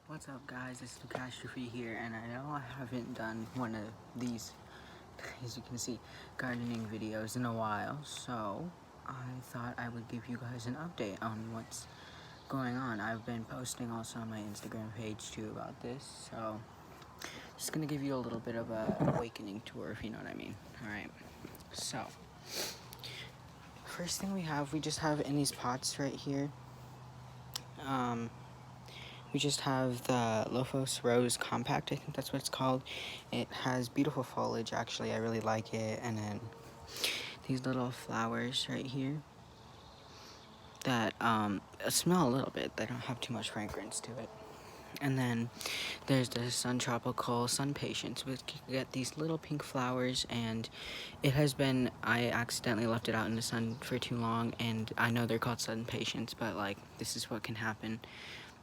What's up, guys? It's Catastrophe here, and I know I haven't done one of these, as you can see, gardening videos in a while, so I thought I would give you guys an update on what's going on. I've been posting also on my Instagram page too about this, so just gonna give you a little bit of a awakening tour, if you know what I mean. Alright, so first thing we just have in these pots right here, we just have the Lophos Rose Compact, I think that's what it's called. It has beautiful foliage, actually, I really like it. And then these little flowers right here that smell a little bit. They don't have too much fragrance to it. And then there's the Sun Tropical Sun Patience, which you get these little pink flowers, and it has been, I accidentally left it out in the sun for too long, and I know they're called Sun Patience, but like, this is what can happen.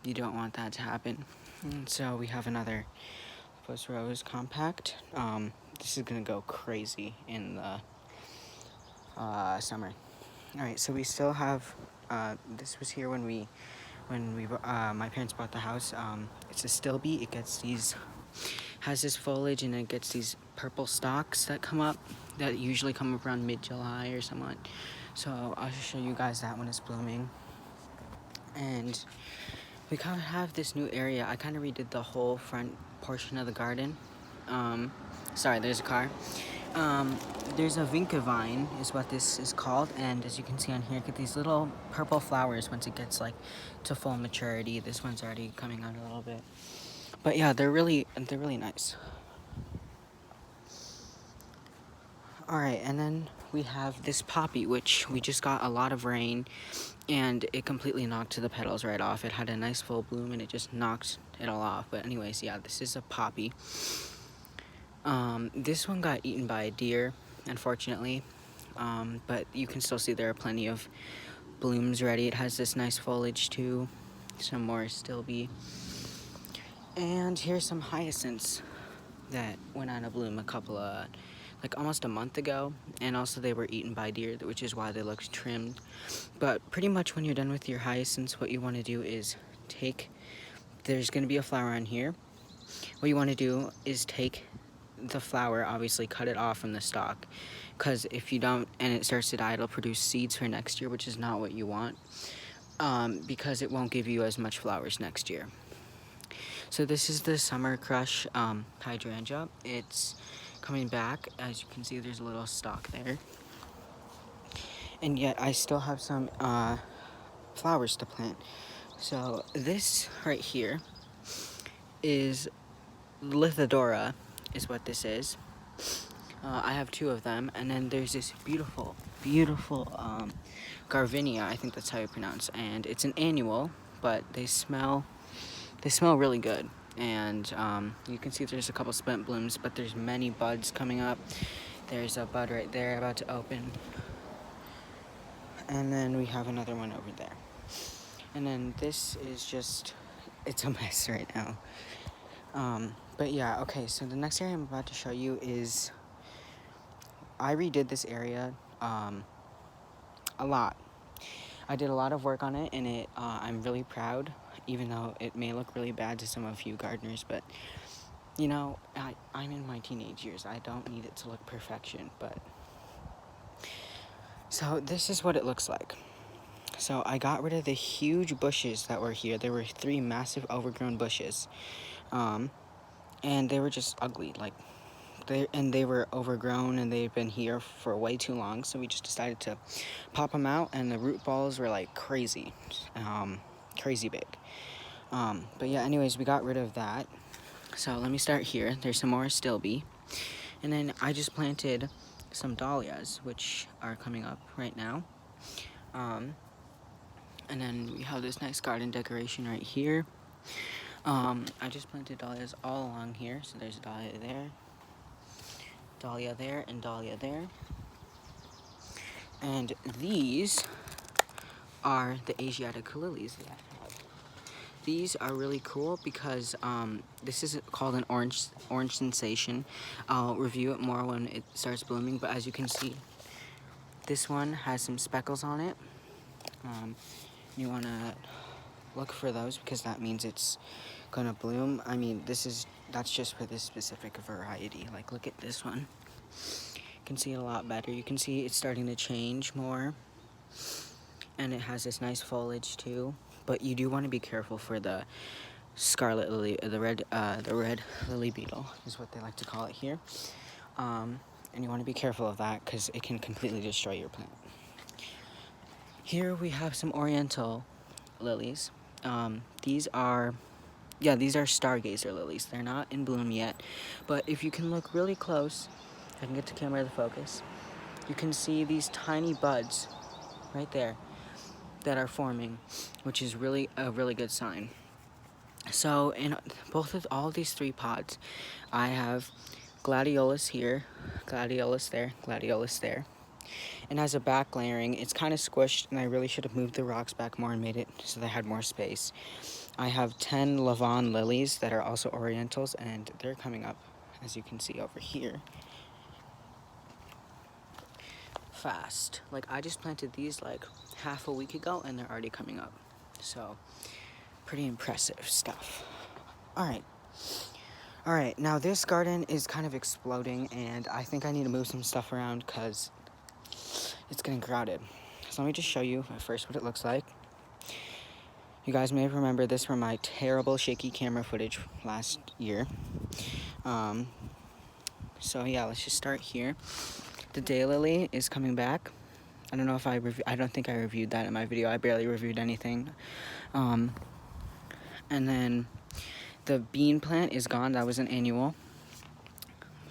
You don't want that to happen. And so we have another Lophos Rose Compact. This is gonna go crazy in the summer. Alright, so we still have, this was here when my parents bought the house. It's a stilby. It gets has this foliage, and it gets these purple stalks that come up, that usually come up around mid-July or somewhat. So I'll show you guys that when it's blooming. And we kind of have this new area. I kind of redid the whole front portion of the garden. Sorry, there's a car. There's a vinca vine is what this is called, and as you can see on here, get these little purple flowers once it gets like to full maturity. This one's already coming out a little bit, but yeah, they're really nice. All right, and then we have this poppy, which we just got a lot of rain, and it completely knocked the petals right off. It had a nice full bloom, and it just knocked it all off. But anyways, yeah, this is a poppy. This one got eaten by a deer, unfortunately, but you can still see there are plenty of blooms ready. It has this nice foliage too, some more stilby. And here's some hyacinths that went on a bloom almost a month ago, and also they were eaten by deer, which is why they look trimmed. But pretty much when you're done with your hyacinths, what you want to do is there's going to be a flower on here. What you want to do is take the flower, obviously cut it off from the stalk, because if you don't and it starts to die, it'll produce seeds for next year, which is not what you want, because it won't give you as much flowers next year. So this is the Summer Krush Hydrangea. It's coming back. As you can see, there's a little stalk there, and yet I still have some flowers to plant. So this right here is Lithidora, is what this is. I have two of them, and then there's this beautiful Gardenia, I think that's how you pronounce, and it's an annual, but they smell really good. And you can see there's a couple spent blooms, but there's many buds coming up. There's a bud right there about to open, and then we have another one over there. And then this is just, it's a mess right now. But yeah, okay, so the next area I'm about to show you is, I redid this area a lot. I did a lot of work on it, and I'm really proud, even though it may look really bad to some of you gardeners, but you know, I'm in my teenage years. I don't need it to look perfection, but so this is what it looks like. So I got rid of the huge bushes that were here. There were 3 massive overgrown bushes, and they were just ugly. Like, they were overgrown, and they've been here for way too long. So we just decided to pop them out, and the root balls were like crazy big. But yeah, anyways, we got rid of that. So let me start here. There's some more stilby, and then I just planted some dahlias, which are coming up right now. And then we have this nice garden decoration right here. I just planted dahlias all along here. So there's a dahlia there, and dahlia there. And these are the Asiatic Lilies that I have. These are really cool because this is called an orange sensation. I'll review it more when it starts blooming, but as you can see, this one has some speckles on it. You want to look for those because that means it's gonna bloom. I mean, that's just for this specific variety. Like, look at this one. You can see it a lot better. You can see it's starting to change more, and it has this nice foliage too. But you do want to be careful for the scarlet lily, the red lily beetle is what they like to call it here. And you want to be careful of that because it can completely destroy your plant. Here we have some Oriental Lilies. These are Stargazer Lilies. They're not in bloom yet, but if you can look really close, I can get the camera to focus, you can see these tiny buds right there that are forming, which is really a really good sign. So in all of these 3 pods, I have gladiolus here, gladiolus there, gladiolus there. And as a back layering, it's kind of squished, and I really should have moved the rocks back more and made it so they had more space. I have 10 Lavon lilies that are also Orientals, and they're coming up, as you can see over here, fast. Like, I just planted these like half a week ago, and they're already coming up. So, pretty impressive stuff. All right, now this garden is kind of exploding, and I think I need to move some stuff around because it's getting crowded. So let me just show you at first what it looks like. You guys may remember this from my terrible shaky camera footage last year. So yeah, let's just start here. The daylily is coming back. I don't know if I don't think I reviewed that in my video. I barely reviewed anything. And then the bean plant is gone. That was an annual.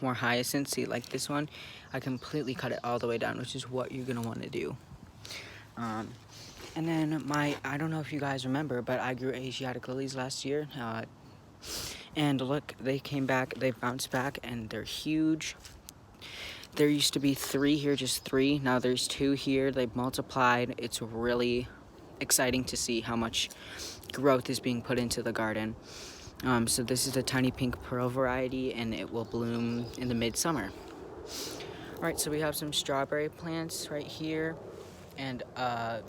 More hyacinths. See, like this one, I completely cut it all the way down, which is what you're gonna want to do. And then I don't know if you guys remember, but I grew Asiatic Lilies last year. And look, they came back, they bounced back, and they're huge. There used to be 3 here, just 3. Now there's 2 here. They've multiplied. It's really exciting to see how much growth is being put into the garden. So this is a tiny pink pearl variety, and it will bloom in the midsummer. All right, so we have some strawberry plants right here, and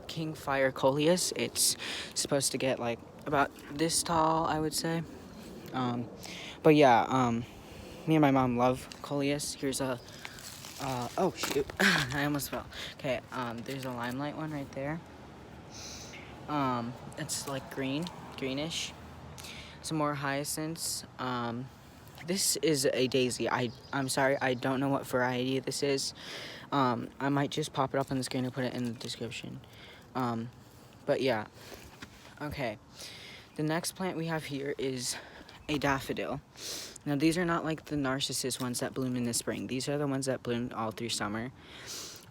Kingfire coleus. It's supposed to get like about this tall, I would say. But yeah, me and my mom love coleus. Here's a, oh shoot, I almost fell. Okay, there's a limelight one right there. It's like greenish. Some more hyacinths. This is a daisy. I'm sorry, I don't know what variety this is. I might just pop it up on the screen and put it in the description. But yeah. Okay. The next plant we have here is a daffodil. Now these are not like the narcissus ones that bloom in the spring. These are the ones that bloom all through summer.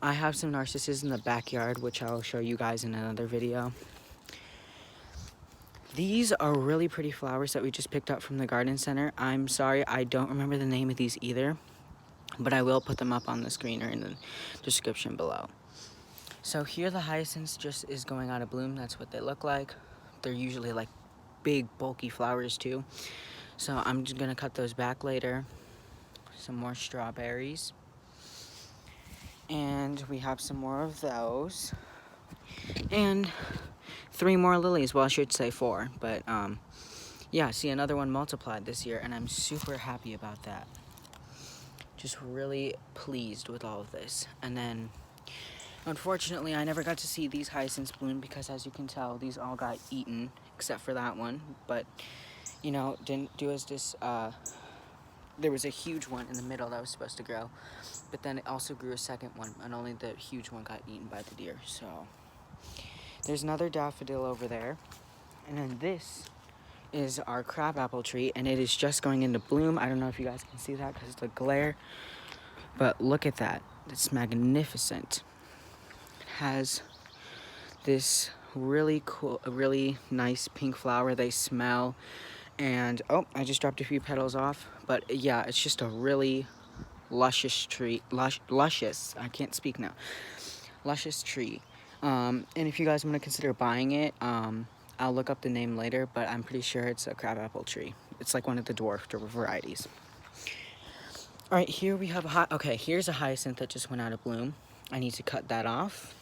I have some narcissus in the backyard, which I'll show you guys in another video. These are really pretty flowers that we just picked up from the garden center. I'm sorry, I don't remember the name of these either, but I will put them up on the screen or in the description below. So here the hyacinths just is going out of bloom. That's what they look like. They're usually like big, bulky flowers too. So I'm just gonna cut those back later. Some more strawberries. And we have some more of those. And 3 more lilies. Well, I should say 4, but yeah, see, another one multiplied this year, and I'm super happy about that. Just really pleased with all of this. And then, unfortunately, I never got to see these hyacinths bloom because, as you can tell, these all got eaten, except for that one. But, you know, didn't do as this, there was a huge one in the middle that was supposed to grow, but then it also grew a second one, and only the huge one got eaten by the deer, so... There's another daffodil over there, and then this is our crabapple tree, and it is just going into bloom. I don't know if you guys can see that because of the glare, but look at that. It's magnificent. It has this really cool, really nice pink flower. They smell, and oh, I just dropped a few petals off, but yeah, it's just a really luscious tree. Luscious, I can't speak now. Luscious tree. And if you guys want to consider buying it, I'll look up the name later, but I'm pretty sure it's a crabapple tree. It's like one of the dwarf varieties. All right, here we have here's a hyacinth that just went out of bloom. I need to cut that off.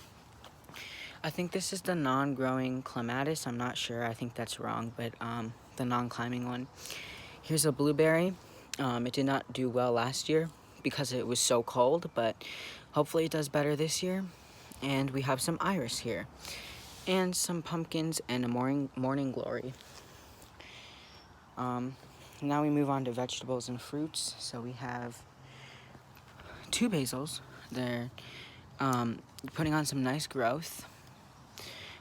I think this is the non-growing clematis. I'm not sure. I think that's wrong, but the non-climbing one. Here's a blueberry. It did not do well last year because it was so cold, but hopefully it does better this year. And we have some iris here, and some pumpkins and a morning glory. Now we move on to vegetables and fruits. So we have 2 basils. They're putting on some nice growth.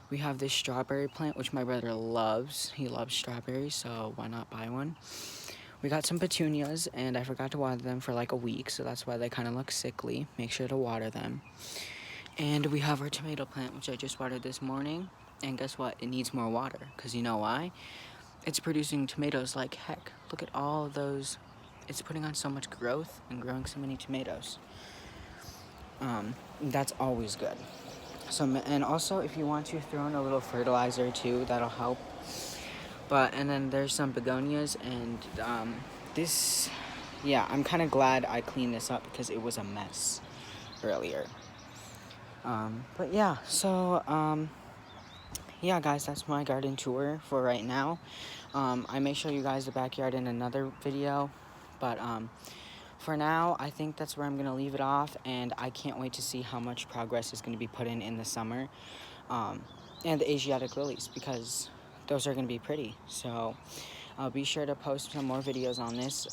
We have this strawberry plant, which my brother loves. He loves strawberries, so why not buy one? We got some petunias, and I forgot to water them for like a week, so that's why they kind of look sickly. Make sure to water them. And we have our tomato plant, which I just watered this morning. And guess what? It needs more water, because you know why? It's producing tomatoes like heck. Look at all of those. It's putting on so much growth and growing so many tomatoes. That's always good. So, and also if you want to throw in a little fertilizer too, that'll help. And then there's some begonias, and this, yeah, I'm kind of glad I cleaned this up because it was a mess earlier. But yeah, so yeah guys, that's my garden tour for right now. I may show you guys the backyard in another video, but for now, I think that's where I'm going to leave it off, and I can't wait to see how much progress is going to be put in the summer, and the Asiatic Lilies, because those are going to be pretty. So I'll be sure to post some more videos on this,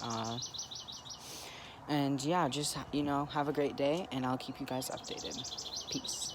and yeah, just, have a great day, and I'll keep you guys updated. Peace.